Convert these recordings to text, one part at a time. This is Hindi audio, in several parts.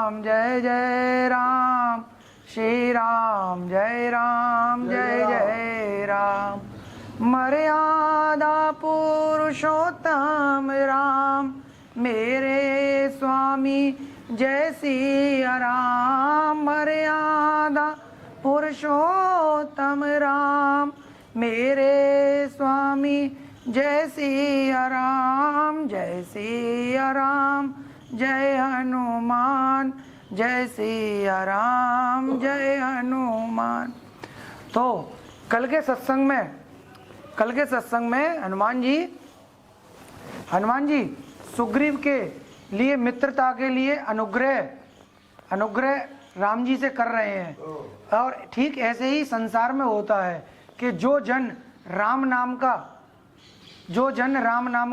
राम जय जय राम, श्री राम जय राम जय जय राम। मर्यादा पुरुषोत्तम राम, मेरे स्वामी जय सिया राम। मर्यादा पुरुषोत्तम राम, मेरे स्वामी जय सिया राम। जय सिया राम, जय हनुमान, जय सिया राम, जय हनुमान। तो कल के सत्संग में हनुमान जी सुग्रीव के लिए मित्रता के लिए अनुग्रह राम जी से कर रहे हैं। और ठीक ऐसे ही संसार में होता है कि जो जन राम नाम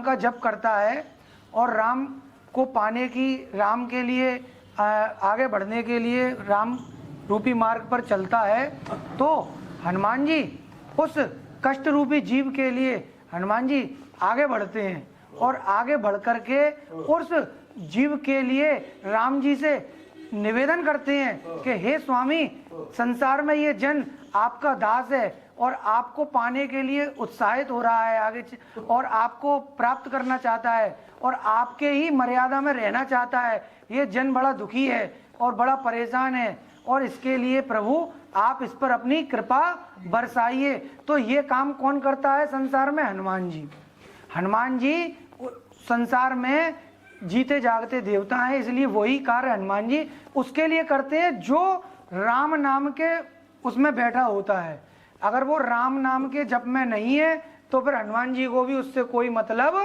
का जप करता है और राम को पाने की, राम के लिए आगे बढ़ने के लिए राम रूपी मार्ग पर चलता है, तो हनुमान जी उस कष्ट रूपी जीव के लिए हनुमान जी आगे बढ़ते हैं और आगे बढ़ करके उस जीव के लिए राम जी से निवेदन करते हैं कि हे स्वामी, संसार में ये जन आपका दास है और आपको पाने के लिए उत्साहित हो रहा है आगे, और आपको प्राप्त करना चाहता है और आपके ही मर्यादा में रहना चाहता है। ये जन बड़ा दुखी है और बड़ा परेशान है और इसके लिए प्रभु आप इस पर अपनी कृपा बरसाइए। तो ये काम कौन करता है संसार में? हनुमान जी संसार में जीते जागते देवता हैं, इसलिए वही कार्य हनुमान जी उसके लिए करते हैं जो राम नाम के उसमें बैठा होता है। अगर वो राम नाम के जप में नहीं है तो फिर हनुमान जी को भी उससे कोई मतलब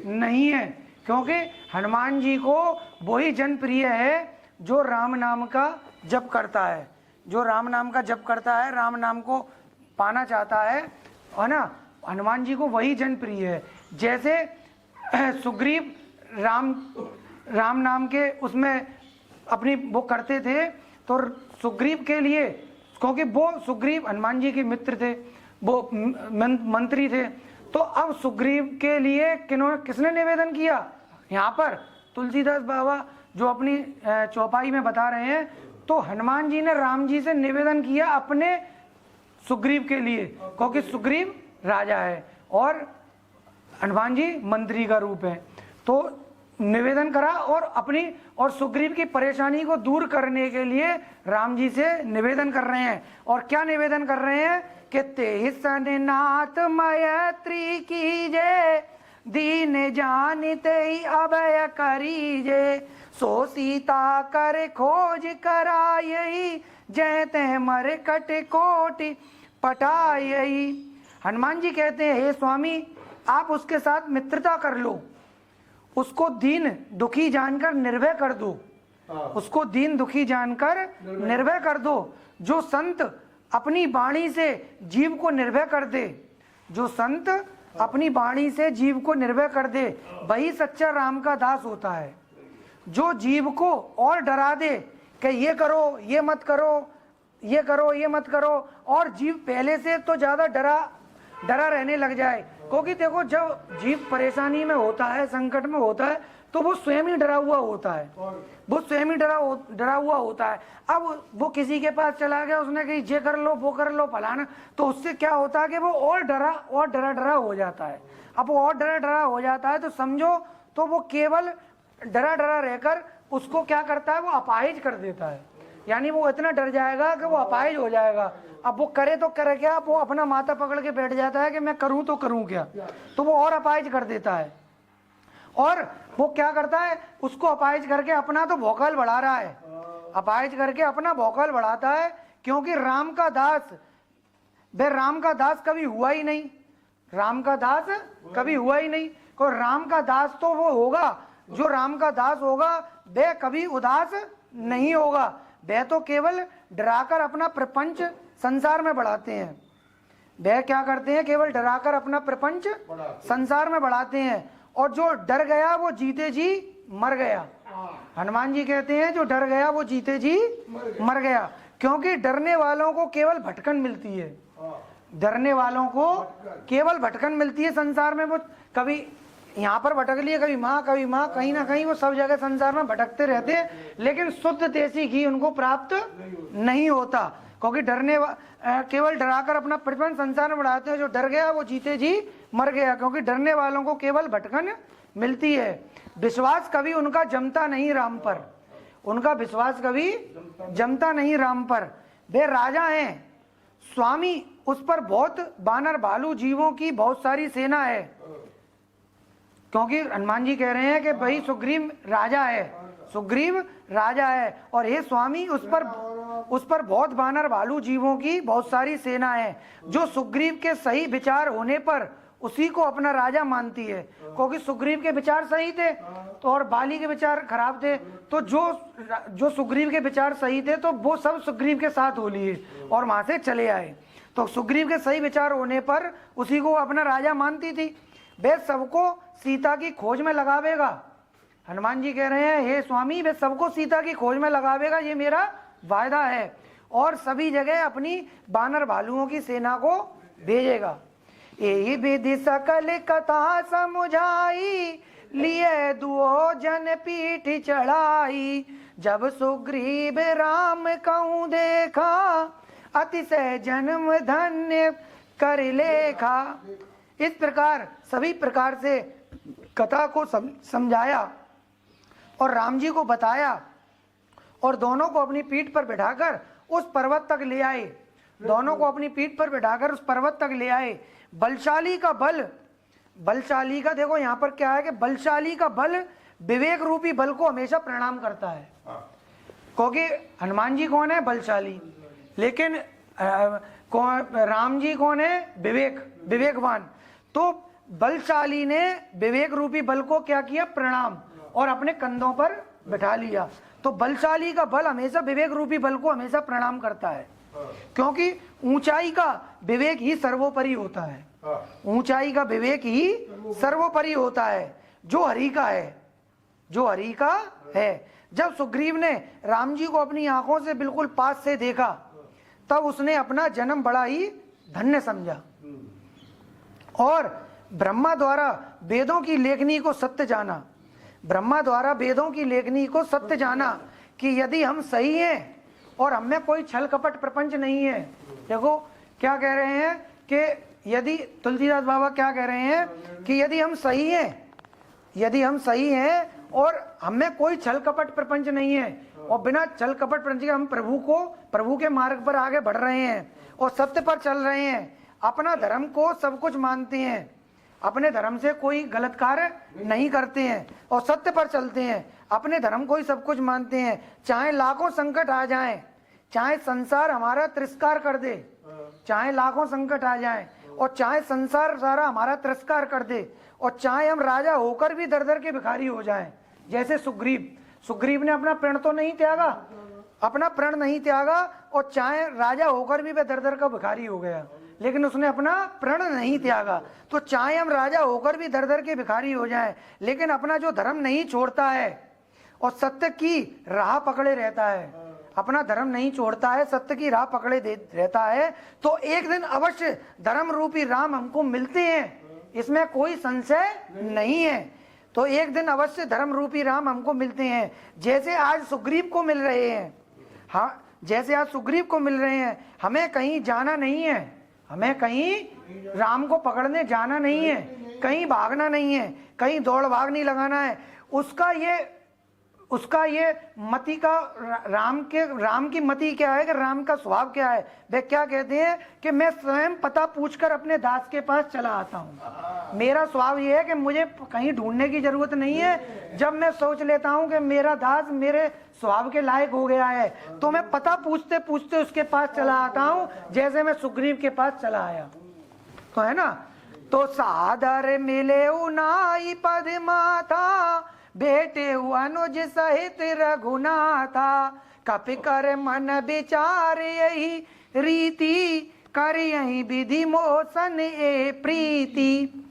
नहीं है, क्योंकि हनुमान जी को वही जन प्रिय है जो राम नाम का जप करता है, राम नाम को पाना चाहता है ना। हनुमान जी को वही जन प्रिय है। जैसे सुग्रीव राम नाम के उसमें अपनी वो करते थे, तो सुग्रीव के लिए, क्योंकि वो सुग्रीव हनुमान जी के मित्र थे, वो मंत्री थे, तो अब सुग्रीव के लिए किसने निवेदन किया? यहाँ पर तुलसीदास बाबा जो अपनी चौपाई में बता रहे हैं, तो हनुमान जी ने राम जी से निवेदन किया अपने सुग्रीव के लिए, क्योंकि सुग्रीव राजा है और हनुमान जी मंत्री का रूप है। तो निवेदन करा और सुग्रीव की परेशानी को दूर करने के लिए राम जी से निवेदन कर रहे हैं। और क्या निवेदन कर रहे हैं कि तेहि सन नाथ मैत्री कीजे, दीन जानिते अभय करीजे, सो सीता कर खोज करायई, जय तह मर कट कोटि पटायई। हनुमान जी कहते हैं, हे स्वामी, आप उसके साथ मित्रता कर लो, उसको दीन दुखी जानकर निर्भय कर दो, उसको दीन दुखी जानकर निर्भय कर दो। जो संत अपनी वाणी से जीव को निर्भय कर दे, जो संत अपनी वाणी से जीव को निर्भय कर दे, वही सच्चा राम का दास होता है। जो जीव को और डरा दे कि ये करो, ये मत करो, ये करो, ये मत करो, और जीव पहले से तो ज्यादा डरा रहने लग जाए। क्योंकि देखो, जब जीव परेशानी में होता है, संकट में होता है, तो वो स्वयं ही डरा हुआ होता है, वो स्वयं ही डरा हुआ होता है। अब वो किसी के पास चला गया, उसने कही ये कर लो, वो कर लो, फलाना, तो उससे क्या होता है कि वो और डरा हो जाता है। अब वो और डरा हो जाता है तो समझो, तो वो केवल डरा रहकर उसको क्या करता है, वो अपाहिज कर देता है। यानी वो इतना डर जाएगा कि वो अपाहिज हो जाएगा। अब वो करे तो करे क्या, वो अपना माथा पकड़ के बैठ जाता है कि मैं करूं तो करूं क्या, तो वो और अपाहिज कर देता है। और वो क्या करता है, उसको अपाहिज करके अपना तो भौकाल बढ़ा रहा है, अपाहिज करके अपना भौकाल बढ़ाता है। क्योंकि राम का दास, वह राम का दास कभी हुआ ही नहीं, राम का दास कभी हुआ ही नहीं। को राम का दास तो वो होगा, जो राम का दास होगा वह कभी उदास नहीं होगा। वह तो केवल डराकर अपना प्रपंच संसार में बढ़ाते हैं। वह क्या करते हैं, केवल डराकर अपना प्रपंच संसार में बढ़ाते हैं। और जो डर गया वो जीते जी मर गया। हनुमान जी कहते हैं, जो डर गया वो जीते जी मर गया। क्योंकि डरने वालों को केवल भटकन मिलती है, डरने वालों को केवल भटकन मिलती है संसार में। वो कभी यहाँ पर भटक लिए, कभी माँ कहीं ना कहीं वो सब जगह संसार में भटकते रहते हैं, लेकिन शुद्ध देसी घी उनको प्राप्त नहीं होता, क्योंकि केवल डराकर अपना प्रपंच संसार में बढ़ाते हैं। जो डर गया वो जीते जी मर गया, क्योंकि डरने वालों को केवल भटकन मिलती है। विश्वास कभी उनका जमता नहीं राम पर, उनका विश्वास कभी जमता नहीं राम पर। वे राजा हैं स्वामी, उस पर बहुत बानर भालू जीवों की बहुत सारी सेना है, क्योंकि हनुमान जी कह रहे हैं कि भाई सुग्रीव राजा है, सुग्रीव राजा है, और हे स्वामी उस पर बहुत बानर भालू जीवों की बहुत सारी सेना है, जो सुग्रीव के सही विचार होने पर उसी को अपना राजा मानती है। क्योंकि सुग्रीव के विचार सही थे तो और बाली के विचार खराब थे, तो जो सुग्रीव के विचार सही थे तो वो सब सुग्रीव के साथ हो लिए और वहां से चले आए। तो सुग्रीव के सही विचार होने पर उसी को अपना राजा मानती थी। वे सबको सीता की खोज में लगावेगा। हनुमान जी कह रहे हैं हे स्वामी वे सबको सीता की खोज में लगावेगा, ये मेरा वायदा है, और सभी जगह अपनी बानर भालुओं की सेना को भेजेगा। यही विधि सकल कथा समुझाई, लिए दुओ जन पीठ चढ़ाई। जब सुग्रीव राम कहूँ देखा, अतिशय जन्म धन्य कर लेखा। इस प्रकार सभी प्रकार से कथा को समझाया और राम जी को बताया, और दोनों को अपनी पीठ पर बिठाकर उस पर्वत तक ले आए, दोनों को अपनी पीठ पर बिठाकर उस पर्वत तक ले आए। बलशाली का बल, बलशाली का देखो यहाँ पर क्या है कि बलशाली का बल विवेक रूपी बल को हमेशा प्रणाम करता है, क्योंकि हनुमान जी कौन है बलशाली, लेकिन राम जी कौन है विवेकवान। तो बलशाली ने विवेक रूपी बल को क्या किया प्रणाम, और अपने कंधों पर बिठा लिया। तो बलशाली का बल हमेशा विवेक रूपी बल को हमेशा प्रणाम करता है, क्योंकि ऊंचाई का विवेक ही सर्वोपरि होता है, ऊंचाई का विवेक ही सर्वोपरि होता है, जो हरि का है, जो हरि का है। जब सुग्रीव ने राम जी को अपनी आंखों से बिल्कुल पास से देखा, तब उसने अपना जन्म बड़ा ही धन्य समझा, और ब्रह्मा द्वारा वेदों की लेखनी को सत्य जाना, ब्रह्मा द्वारा वेदों की लेखनी को सत्य जाना कि यदि हम सही हैं और हमें कोई छल कपट प्रपंच नहीं है। देखो क्या कह रहे हैं कि यदि तुलसीदास बाबा क्या कह रहे हैं कि यदि हम सही हैं, यदि हम सही हैं और हमें कोई छल कपट प्रपंच नहीं है, और बिना छल कपट प्रपंच के हम प्रभु के मार्ग पर आगे बढ़ रहे हैं और सत्य पर चल रहे हैं, अपना धर्म को सब कुछ मानते हैं, अपने धर्म से कोई गलत कार्य नहीं करते हैं और सत्य पर चलते हैं, अपने धर्म को ही सब कुछ मानते हैं, चाहे लाखों संकट आ जाएं, चाहे संसार हमारा तिरस्कार कर दे, चाहे लाखों संकट आ जाएं, और चाहे संसार सारा हमारा तिरस्कार कर दे, और चाहे हम राजा होकर भी दर दर के भिखारी हो जाएं, जैसे सुग्रीव ने अपना प्रण तो नहीं त्यागा, अपना प्रण नहीं त्यागा, और चाहे राजा होकर भी वह दर दर का भिखारी हो गया, लेकिन उसने अपना प्रण नहीं त्यागा। तो चाहे हम राजा होकर भी दर दर के भिखारी हो जाएं, लेकिन अपना जो धर्म नहीं छोड़ता है और सत्य की राह पकड़े रहता है, अपना धर्म नहीं छोड़ता है, सत्य की राह पकड़े रहता है, तो एक दिन अवश्य धर्म रूपी राम हमको मिलते हैं, इसमें कोई संशय नहीं है। तो एक दिन अवश्य धर्म रूपी राम हमको मिलते हैं, जैसे आज सुग्रीव को मिल रहे हैं। हाँ, जैसे आज सुग्रीव को मिल रहे हैं। हमें कहीं जाना नहीं है, हमें कहीं राम को पकड़ने जाना नहीं है, कहीं भागना नहीं है, कहीं दौड़ भाग नहीं लगाना है। उसका ये मति का राम की मति क्या है कि राम का स्वभाव क्या है। वे क्या कहते हैं कि मैं स्वयं पता पूछकर अपने दास के पास चला आता हूँ। मेरा स्वभाव ये है कि मुझे कहीं ढूंढने की जरूरत नहीं है। जब मैं सोच लेता हूँ कि मेरा दास मेरे स्वभाव के लायक हो गया है, तो मैं पता पूछते पूछते उसके पास चला आता हूँ, जैसे मैं सुग्रीव के पास चला आया। तो है ना, तो सादर मिले उनाई पद माथा, बेटे अनुज सहित रघुनाथा, कपि कर मन विचार यही रीति, कर यही विधि मोसन ए प्रीति।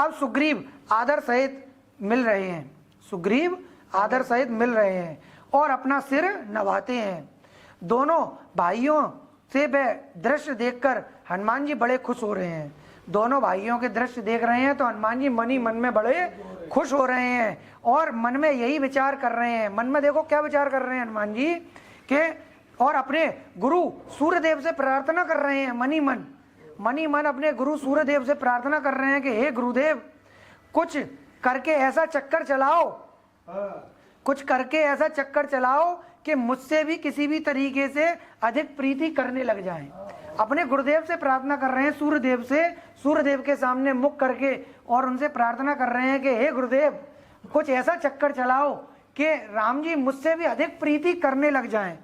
अब सुग्रीव आदर सहित मिल रहे हैं, सुग्रीव आदर सहित मिल रहे हैं और अपना सिर नवाते हैं। दोनों भाइयों से वह दृश्य देखकर हनुमान जी बड़े खुश हो रहे हैं। दोनों भाइयों के दृश्य देख रहे हैं तो हनुमान जी मन ही मन में बड़े खुश हो रहे हैं और मन में यही विचार कर रहे हैं। मन में देखो क्या विचार कर रहे हैं हनुमान जी के, और अपने गुरु सूर्यदेव से प्रार्थना कर रहे हैं। मन ही मन अपने गुरु सूर्यदेव से प्रार्थना कर रहे हैं कि हे गुरुदेव, कुछ करके ऐसा चक्कर चलाओ, कुछ करके ऐसा चक्कर चलाओ कि मुझसे भी किसी भी तरीके से अधिक प्रीति करने लग जाएं। अपने गुरुदेव से प्रार्थना कर रहे हैं, सूर्यदेव से, सूर्यदेव के सामने मुख करके, और उनसे प्रार्थना कर रहे हैं कि हे गुरुदेव, कुछ ऐसा चक्कर चलाओ कि राम जी मुझसे भी अधिक प्रीति करने लग जाएं,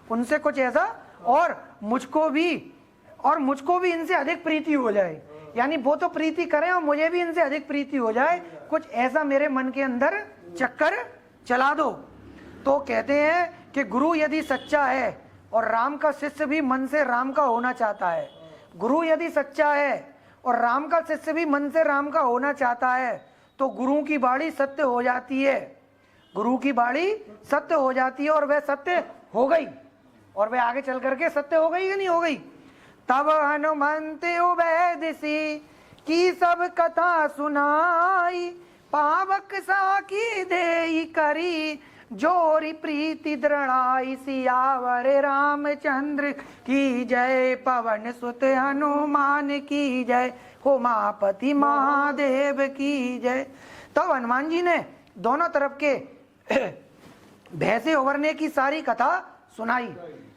उनसे कुछ ऐसा, और मुझको भी इनसे अधिक प्रीति हो जाए। यानी वो तो प्रीति करें और मुझे भी इनसे अधिक प्रीति हो जाए, कुछ ऐसा मेरे मन के अंदर चक्कर चला दो। तो कहते हैं कि गुरु यदि सच्चा है और राम का शिष्य भी मन से राम का होना चाहता है, गुरु यदि सच्चा है और राम का शिष्य भी मन से राम का होना चाहता है, तो गुरु की बाणी सत्य हो जाती है, गुरु की बाणी सत्य हो जाती है, और वह सत्य हो गई, और वह आगे चल करके सत्य हो गई कि नहीं हो गई। तब हनुमंत उबैदसी की सब कथा सुनाई, पावक साकी देई करी जोरी प्रीति दृढ़ाई, सियावर रामचंद्र की जय, पवन सुत हनुमान की जय, उमापति महादेव की जय। तब हनुमान जी ने दोनों तरफ के भय से उबरने की सारी कथा सुनाई।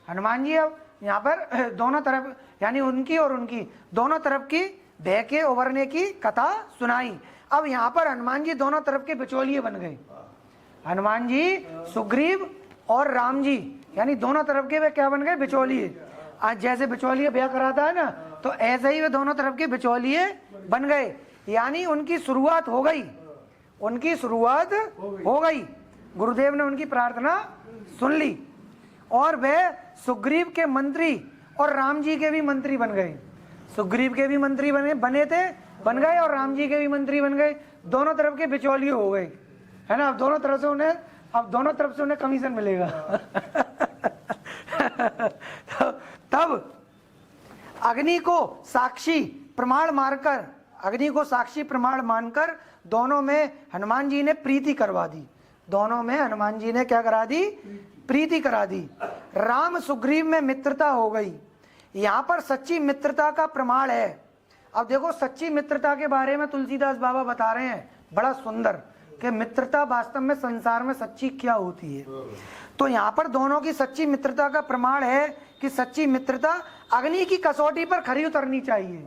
हनुमान जी अब यहाँ पर दोनों तरफ, यानी उनकी और उनकी दोनों तरफ की भय के उबरने की कथा सुनाई। अब यहाँ पर हनुमान जी दोनों तरफ के बिचौलिए बन गए। हनुमान जी, सुग्रीव और राम जी, यानी दोनों तरफ के वे क्या बन गए, बिचौलिए। आज जैसे बिचौलिए ब्याह कराता है ना, तो ऐसे ही वे दोनों तरफ के बिचौलिए बन गए। यानी उनकी शुरुआत हो गई, उनकी शुरुआत हो गई। गुरुदेव ने उनकी प्रार्थना सुन ली और वे सुग्रीव के मंत्री और राम जी के भी मंत्री बन गए। सुग्रीव के भी मंत्री बने थे, बन गए, और राम जी के भी मंत्री बन गए। दोनों तरफ के बिचौलिए हो गए, है ना। अब दोनों तरफ से उन्हें कमीशन मिलेगा। तब अग्नि को साक्षी प्रमाण मानकर दोनों में हनुमान जी ने प्रीति करवा दी। दोनों में हनुमान जी ने क्या करा दी, प्रीति करा दी। राम सुग्रीव में मित्रता हो गई। यहाँ पर सच्ची मित्रता का प्रमाण है। अब देखो, सच्ची मित्रता के बारे में तुलसीदास बाबा बता रहे हैं बड़ा सुंदर, कि मित्रता वास्तव में संसार में सच्ची क्या होती है। तो यहाँ पर दोनों की सच्ची मित्रता का प्रमाण है कि सच्ची मित्रता अग्नि की कसौटी पर खरी उतरनी चाहिए।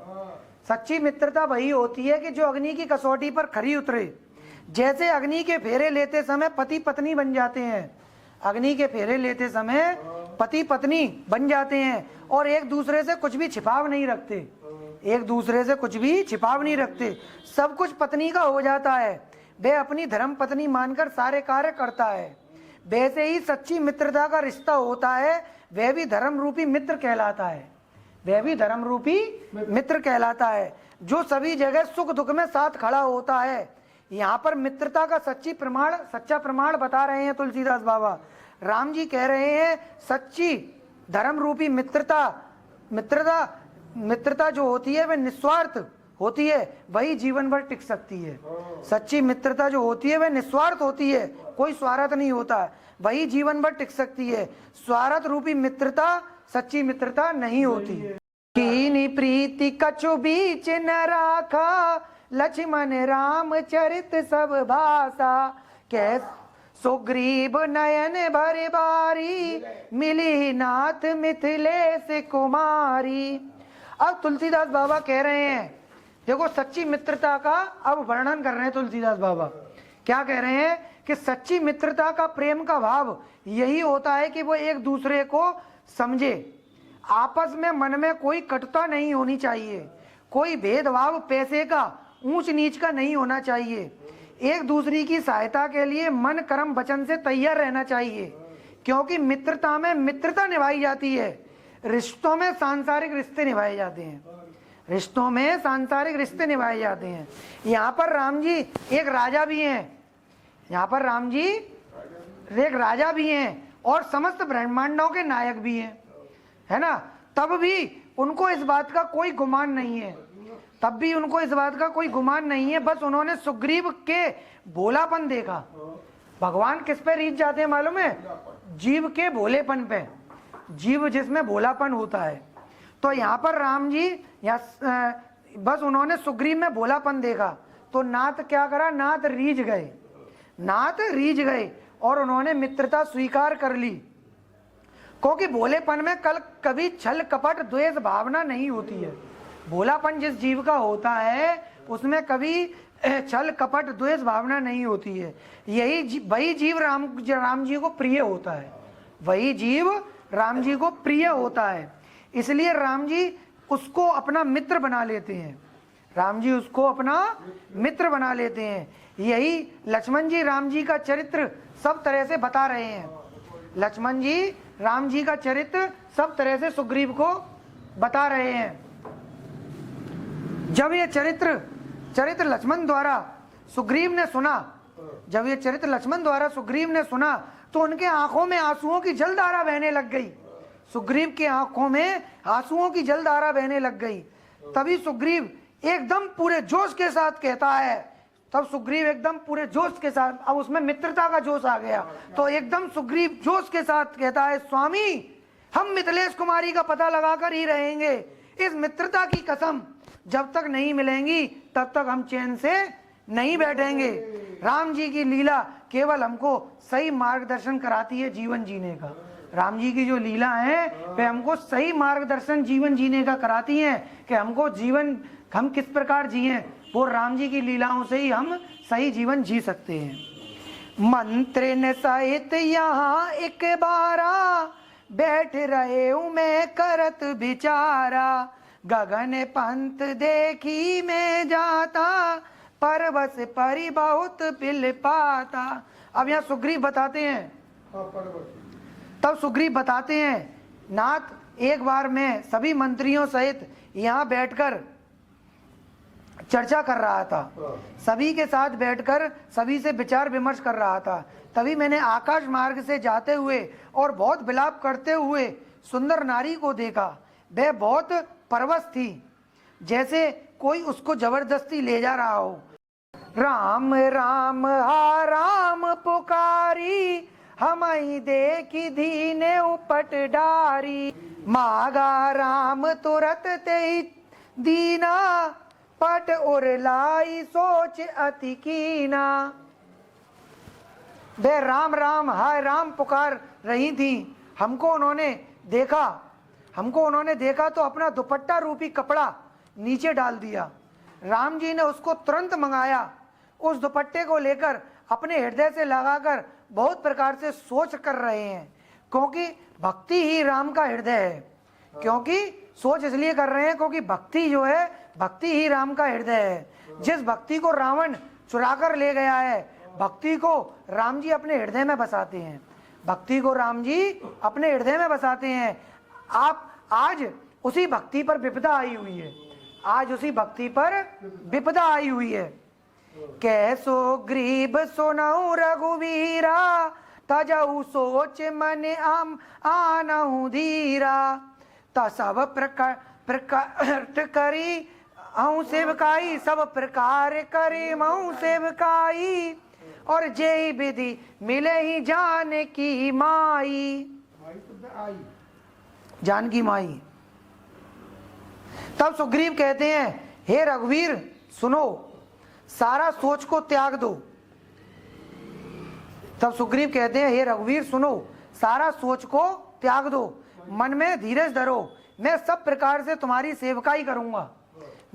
सच्ची मित्रता वही होती है कि जो अग्नि की कसौटी पर खरी उतरे। जैसे अग्नि के फेरे लेते समय पति पत्नी बन जाते हैं, अग्नि के फेरे लेते समय पति पत्नी बन जाते हैं, और एक दूसरे से कुछ भी छिपाव नहीं रखते, एक दूसरे से कुछ भी छिपाव नहीं रखते, सब कुछ पत्नी का हो जाता है। वह अपनी धर्म पत्नी मानकर सारे कार्य करता है। वैसे ही सच्ची मित्रता का रिश्ता होता है, वह भी धर्म रूपी मित्र कहलाता है, वह भी धर्म रूपी मित्र कहलाता है, जो सभी जगह सुख दुख में साथ खड़ा होता है। यहाँ पर मित्रता का सच्चा प्रमाण बता रहे हैं तुलसीदास बाबा। राम जी कह रहे हैं सच्ची धर्म रूपी मित्रता जो होती है वह निस्वार्थ होती है, वही जीवन भर टिक सकती है। सच्ची मित्रता जो होती है वह निस्वार्थ होती है, कोई स्वार्थ नहीं होता है, वही जीवन भर टिक सकती है। स्वार्थ रूपी मित्रता सच्ची मित्रता नहीं होती। कीनी प्रीति कछु बीच न राखा, लक्ष्मण राम चरित सब भाषा, कैस सुग्रीव नयन भर बारी, मिली नाथ मिथिलेश कुमारी। अब तुलसीदास बाबा कह रहे हैं, देखो सच्ची मित्रता का अब वर्णन कर रहे हैं तुलसीदास बाबा। क्या कह रहे हैं कि सच्ची मित्रता का प्रेम का भाव यही होता है कि वो एक दूसरे को समझे, आपस में मन में कोई कटुता नहीं होनी चाहिए, कोई भेदभाव पैसे का ऊंच नीच का नहीं होना चाहिए, एक दूसरे की सहायता के लिए मन कर्म वचन से तैयार रहना चाहिए, क्योंकि मित्रता में मित्रता निभाई जाती है, रिश्तों में सांसारिक रिश्ते निभाए जाते हैं, रिश्तों में सांसारिक रिश्ते निभाए जाते हैं। यहाँ पर राम जी एक राजा भी हैं, यहाँ पर राम जी एक राजा भी हैं और समस्त ब्रह्मांडों के नायक भी हैं, है ना। तब भी उनको इस बात का कोई गुमान नहीं है, तब भी उनको इस बात का कोई गुमान नहीं है, बस उन्होंने सुग्रीव के भोलापन देखा। भगवान किस पे रीझ जाते हैं मालूम है? जीव के भोलेपन पे, जीव जिसमें भोलापन होता है। तो यहाँ पर राम जी बस उन्होंने सुग्रीव में भोलापन देखा तो नाथ क्या करा, नाथ रीझ गए, नाथ रीझ गए और उन्होंने मित्रता स्वीकार कर ली। क्योंकि भोलेपन में कभी छल कपट द्वेष भावना नहीं होती है। भोलापन जिस जीव का होता है उसमें कभी छल कपट द्वेष भावना नहीं होती है। वही जीव राम जी को प्रिय होता है, वही जीव राम जी को प्रिय होता है। इसलिए राम जी उसको अपना मित्र बना लेते हैं, राम जी उसको अपना मित्र बना लेते हैं। यही लक्ष्मण जी राम जी का चरित्र सब तरह से बता रहे हैं। लक्ष्मण जी राम जी का चरित्र सब तरह से सुग्रीव को बता रहे हैं। जब ये चरित्र लक्ष्मण द्वारा सुग्रीव ने सुना, जब ये चरित्र लक्ष्मण द्वारा सुग्रीव ने सुना तो उनके आंखों में आंसुओं की जलधारा बहने लग गई। सुग्रीव के आंखों में आंसुओं की जलधारा बहने लग गई। तभी सुग्रीव एकदम पूरे जोश के साथ कहता है, तब सुग्रीव एकदम पूरे जोश के साथ, अब उसमें मित्रता का जोश आ गया, तो एकदम सुग्रीव जोश के साथ कहता है, स्वामी हम मिथिलेश कुमारी का पता लगाकर ही रहेंगे। इस मित्रता की कसम जब तक नहीं मिलेंगी तब तक हम चैन से नहीं बैठेंगे। राम जी की लीला केवल हमको सही मार्गदर्शन कराती है जीवन जीने का। राम जी की जो लीला है वे हमको सही मार्गदर्शन जीवन जीने का कराती हैं कि हमको जीवन हम किस प्रकार जिए, वो राम जी की लीलाओं से ही हम सही जीवन जी सकते हैं। मंत्र न सहित यहाँ एक बारा बैठ रहे हूँ मैं करत बिचारा, गगन पंथ देखी मैं जाता परवश परि बहुत पिल पाता। अब यहाँ सुग्रीव बताते हैं, तब सुग्रीव बताते हैं, नाथ एक बार मैं सभी मंत्रियों सहित यहाँ बैठकर चर्चा कर रहा था, सभी के साथ बैठकर सभी से विचार विमर्श कर रहा था। तभी मैंने आकाश मार्ग से जाते हुए और बहुत विलाप करते हुए सुंदर नारी को देखा। वह बहुत परवश थी, जैसे कोई उसको जबरदस्ती ले जा रहा हो। राम राम हा राम पुकारी, हमई देखी धीने उपट डारी, मागा राम तुरत ते दीना, पट और लाई सोच अति कीना। वे राम राम हाय राम पुकार रही थी। हमको उन्होंने देखा तो अपना दुपट्टा रूपी कपड़ा नीचे डाल दिया। राम जी ने उसको तुरंत मंगाया, उस दुपट्टे को लेकर अपने हृदय से लगाकर बहुत प्रकार से सोच कर रहे हैं, क्योंकि भक्ति ही राम का हृदय है। क्योंकि सोच इसलिए कर रहे हैं क्योंकि भक्ति जो है, भक्ति ही राम का हृदय है। जिस भक्ति को रावण चुरा कर ले गया है, भक्ति को राम जी अपने हृदय में बसाते हैं, भक्ति को राम जी अपने हृदय में बसाते हैं। आप आज उसी भक्ति पर विपदा आई हुई है, आज उसी भक्ति पर विपदा आई हुई है। कैसो ग्रीब सुनऊ रघुवीरा, तजऊ सोच मन आनहु धीरा, सब प्रकार करी हूँ सेवकाई, सब प्रकार करे मऊ सेवकाई, और जय विधि मिले ही जान की माई, जान की माई। तब सुग्रीव कहते हैं, हे रघुवीर सुनो, सारा सोच को त्याग दो। तब सुग्रीव कहते हैं, हे रघुवीर सुनो, सारा सोच को त्याग दो, मन में धीरज धरो, मैं सब प्रकार से तुम्हारी सेवकाई करूंगा,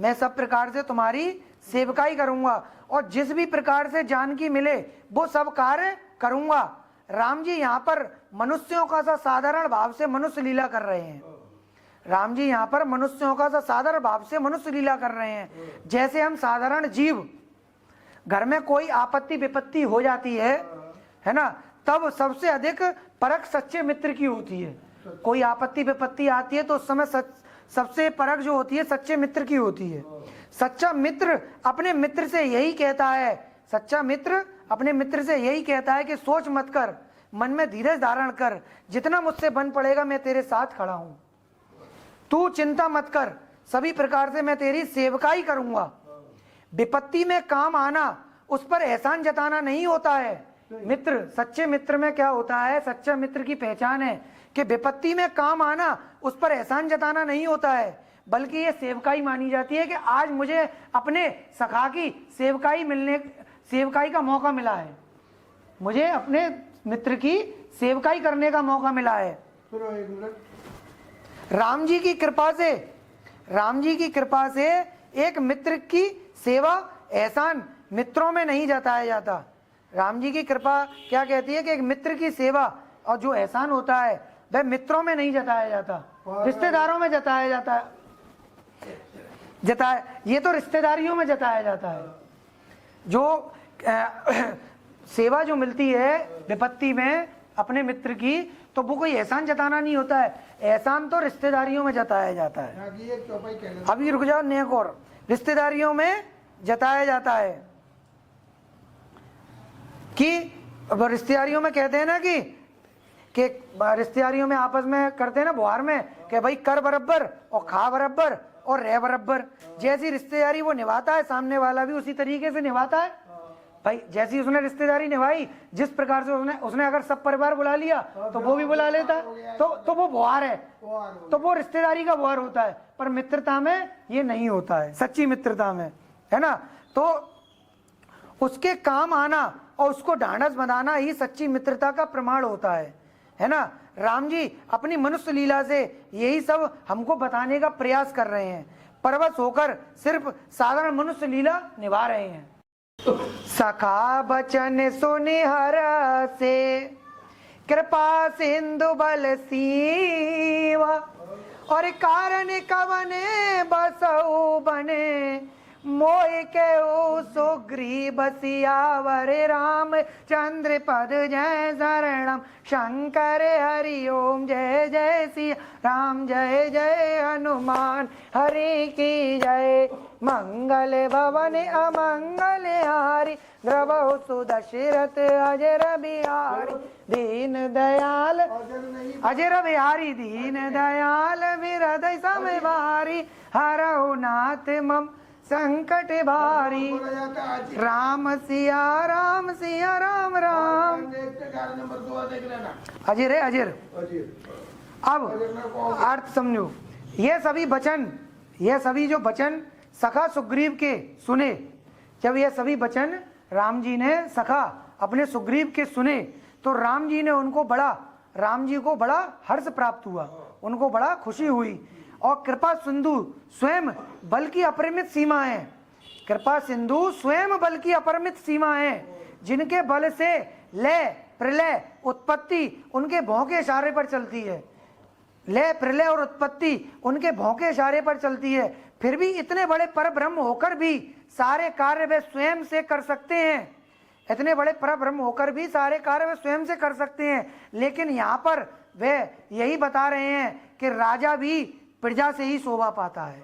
मैं सब प्रकार से तुम्हारी सेवकाई करूंगा, और जिस भी प्रकार से जानकी मिले वो सब कार्य करूंगा। राम जी यहाँ पर मनुष्यों का सा साधारण भाव से मनुष्य लीला कर रहे हैं। राम जी यहाँ पर मनुष्यों का सा साधारण भाव से मनुष्य लीला कर रहे हैं। जैसे हम साधारण जीव, घर में कोई आपत्ति विपत्ति हो जाती है ना, तब सबसे अधिक परख सच्चे मित्र की होती है। कोई आपत्ति विपत्ति आती है तो उस समय सबसे परख जो होती है सच्चे मित्र की होती है। सच्चा मित्र अपने मित्र से यही कहता है, सच्चा मित्र अपने मित्र से यही कहता है कि सोच मत कर, मन में धीरज धारण कर, जितना मुझसे बन पड़ेगा मैं तेरे साथ खड़ा हूं, तू चिंता मत कर, सभी प्रकार से मैं तेरी सेवकाई करूंगा। विपत्ति में काम आना, उस पर एहसान जताना नहीं होता है। मित्र, सच्चे मित्र में क्या होता है, सच्चा मित्र की पहचान है कि विपत्ति में काम आना, उस पर एहसान जताना नहीं होता है, बल्कि ये सेवकाई मानी जाती है कि आज मुझे अपने सखा की सेवकाई का मौका मिला है, मुझे अपने मित्र की सेवकाई करने का मौका मिला है। राम जी की कृपा से एक मित्र की सेवा एहसान मित्रों में नहीं जताया जाता। राम जी की कृपा क्या कहती है कि एक मित्र की सेवा और जो एहसान होता है वह मित्रों में नहीं जताया जाता, रिश्तेदारों में जताया जाता है। ये तो रिश्तेदारियों में जताया जाता है। जो सेवा जो मिलती है विपत्ति में अपने मित्र की, तो वो कोई एहसान जताना नहीं होता है, एहसान तो रिश्तेदारियों में जताया जाता है। अभी रुक जाओ, नेक और रिश्तेदारियों में जताया जाता है कि रिश्तेदारियों में कहते हैं ना कि रिश्तेदारियों में आपस में करते हैं ना बुहार में कि भाई कर बराबर और खा बराबर और रह बराबर। जैसी रिश्तेदारी वो निभाता है, सामने वाला भी उसी तरीके से निभाता है। भाई जैसी उसने रिश्तेदारी निभाई, जिस प्रकार से उसने अगर सब परिवार बुला लिया तो वो भी बुला लेता है, तो वो बुहार है, तो वो रिश्तेदारी का बुहार होता है। पर मित्रता में ये नहीं होता है, सच्ची मित्रता में, है ना। तो उसके काम आना और उसको ढांढस बंधाना ही सच्ची मित्रता का प्रमाण होता है ना। राम जी अपनी मनुष्य लीला से यही सब हमको बताने का प्रयास कर रहे हैं, परवश होकर सिर्फ साधारण मनुष्य लीला निभा रहे हैं। सखा बचन सुनि हरषे, कृपा सिंधु बल सीवा, और कारण कवने बसऊ बने, मोहि के सुग्रीव सियावर राम चंद्र पद जय शरणम शंकर हरि ओम जय जय सिया राम जय जय हनुमान हरि की जय। मंगल भवन अमंगल हारी, द्रवहु सुदशरथ अजर बिहारी, दीन दयाल अजर बिहारी दीन दयाल विरदय समय भारी, हरहु नाथ मम संकट भारी। राम सिया राम राम। अजर है अजर। अब अर्थ समझो, ये सभी जो वचन सखा सुग्रीव के सुने, जब ये सभी वचन राम जी ने सखा अपने सुग्रीव के सुने, तो राम जी को बड़ा हर्ष प्राप्त हुआ, उनको बड़ा खुशी हुई। और कृपा सिंधु स्वयं बल की अपरिमित सीमा है, कृपा सिंधु स्वयं बल की अपरिमित सीमा है, जिनके बल से लय प्रलय उत्पत्ति उनके भौं के इशारे पर चलती है। लय प्रलय और उत्पत्ति उनके भौं के इशारे पर चलती है। फिर भी इतने बड़े परब्रह्म होकर भी सारे कार्य वे स्वयं से कर सकते हैं, इतने बड़े परब्रह्म होकर भी सारे कार्य वे स्वयं से कर सकते हैं। लेकिन यहाँ पर वे यही बता रहे हैं कि राजा भी प्रजा से ही शोभा पाता है।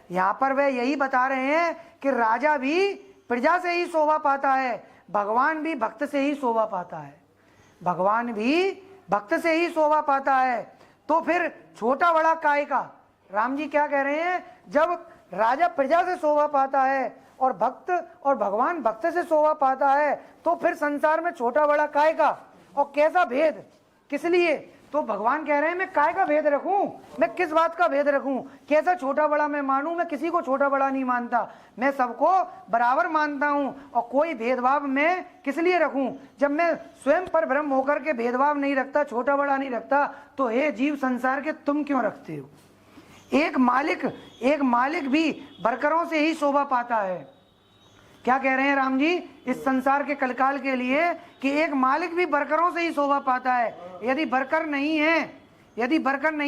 यहाँ पर वे यही बता रहे हैं कि राजा भी प्रजा से ही शोभा पाता है, भगवान भी भक्त से ही शोभा पाता है, भगवान भी भक्त से ही शोभा पाता है। तो फिर छोटा बड़ा काय का? राम जी क्या कह रहे हैं, जब राजा प्रजा से शोभा पाता है और भक्त और भगवान भक्त से शोभा पाता है, तो फिर संसार में छोटा बड़ा काय का और कैसा भेद, किस लिए? तो भगवान कह रहे हैं मैं काय का भेद रखूं, मैं किस बात का भेद रखूं, कैसा छोटा बड़ा मैं मानूं? मैं किसी को छोटा बड़ा नहीं मानता, मैं सबको बराबर मानता हूं। और कोई भेदभाव मैं किस लिए रखूं जब मैं स्वयं पर ब्रह्म होकर के भेदभाव नहीं रखता, छोटा बड़ा नहीं रखता? तो हे जीव संसार के तुम क्यों रखते हो? एक मालिक भी वर्करों से ही शोभा पाता है। क्या कह रहे हैं राम जी इस संसार के कलकाल के लिए कि एक मालिक भी वर्करों से ही शोभा पाता है। यदि वर्कर नहीं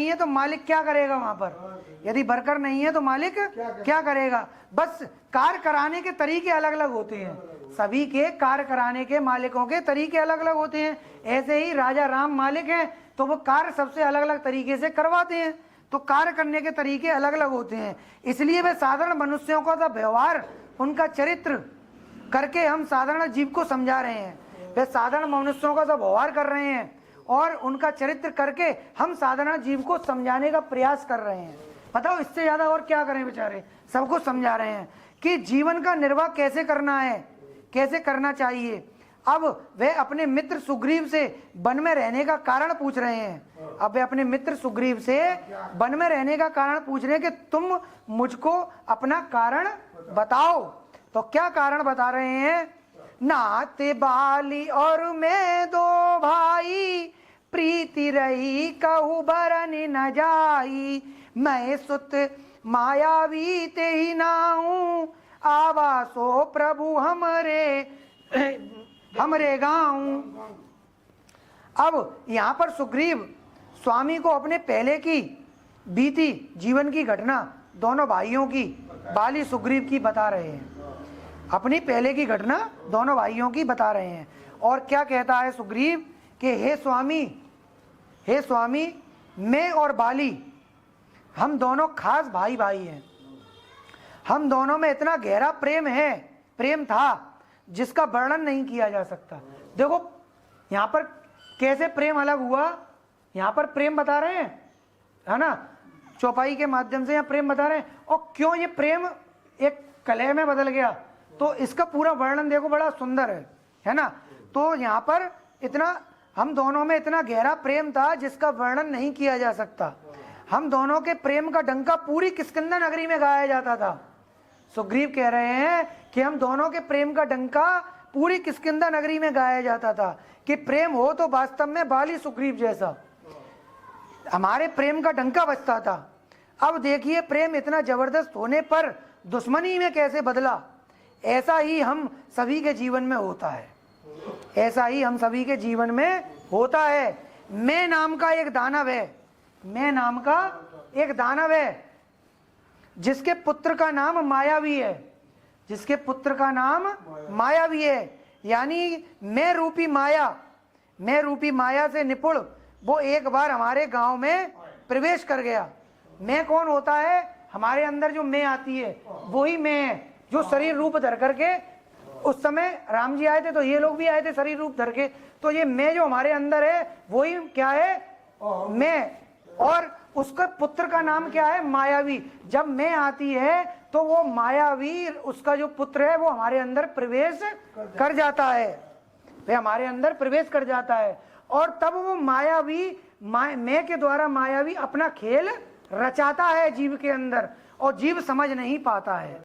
है तो मालिक क्या करेगा वहां पर? यदि वर्कर नहीं है तो मालिक क्या करेगा? बस कार्य कराने के तरीके अलग अलग होते हैं, सभी के कार्य कराने के मालिकों के तरीके अलग अलग होते हैं। ऐसे ही राजा राम मालिक हैं तो वो कार्य सबसे अलग अलग तरीके से करवाते हैं, तो कार्य करने के तरीके अलग अलग होते हैं। इसलिए वे साधारण मनुष्यों का व्यवहार, उनका चरित्र करके हम साधारण जीव को समझा रहे हैं। वे साधारण मनुष्यों का व्यवहार कर रहे हैं और उनका चरित्र करके हम साधारण जीव को समझाने का प्रयास कर रहे हैं। बताओ इससे ज्यादा और क्या करें बेचारे, सबको समझा रहे हैं कि जीवन का निर्वाह कैसे करना है, कैसे करना चाहिए। अब वे अपने मित्र सुग्रीव से वन में रहने का कारण पूछ रहे हैं। अब वे अपने मित्र सुग्रीव से वन में रहने का कारण पूछ रहे हैं कि तुम मुझको अपना कारण बताओ। तो क्या कारण बता रहे हैं? नाते बाली और मैं दो भाई, प्रीति रही कहू बरन न जाई, मैं सुत मायावी ते ही नाऊ, आवासो प्रभु हमरे गाँव। अब यहाँ पर सुग्रीव स्वामी को अपने पहले की बीती जीवन की घटना दोनों भाइयों की, बाली सुग्रीव की बता रहे हैं। अपनी पहले की घटना दोनों भाइयों की बता रहे हैं। और क्या कहता है सुग्रीव कि हे स्वामी, मैं और बाली हम दोनों खास भाई भाई हैं। हम दोनों में इतना गहरा प्रेम था जिसका वर्णन नहीं किया जा सकता। देखो यहाँ पर कैसे प्रेम अलग हुआ, यहाँ पर प्रेम बता रहे हैं, है ना, चौपाई के माध्यम से यहाँ प्रेम बता रहे हैं। और क्यों ये प्रेम एक कलह में बदल गया, तो इसका पूरा वर्णन देखो, बड़ा सुंदर है ना। तो यहाँ पर इतना हम दोनों में इतना गहरा प्रेम था जिसका वर्णन नहीं किया जा सकता। हम दोनों के प्रेम का डंका पूरी किष्किंधा नगरी में गाया जाता था। सुग्रीव कह रहे हैं कि हम दोनों के प्रेम का डंका पूरी किष्किंधा नगरी में गाया जाता था कि प्रेम हो तो वास्तव में बाली सुग्रीव जैसा हमारे प्रेम का डंका बजता था। अब देखिए प्रेम इतना जबरदस्त होने पर दुश्मनी में कैसे बदला। ऐसा ही हम सभी के जीवन में होता है, ऐसा ही हम सभी के जीवन में होता है। मैं नाम का एक दानव है, जिसके पुत्र का नाम मायावी है, यानी मैं रूपी माया से निपुण वो एक बार हमारे गांव में प्रवेश कर गया। मैं कौन होता है? हमारे अंदर जो मैं आती है वही मैं है, जो शरीर रूप धर करके, उस समय राम जी आए थे तो ये लोग भी आए थे शरीर रूप धर के, तो ये मैं जो हमारे अंदर है वही क्या है? मैं। और उसका पुत्र का नाम क्या है? मायावी। जब मैं आती है तो वो मायावी, उसका जो पुत्र है वो हमारे अंदर प्रवेश कर जाता है, वे हमारे अंदर प्रवेश कर जाता है। और तब वो मैं के द्वारा मायावी अपना खेल रचाता है जीव के अंदर, और जीव समझ नहीं पाता है।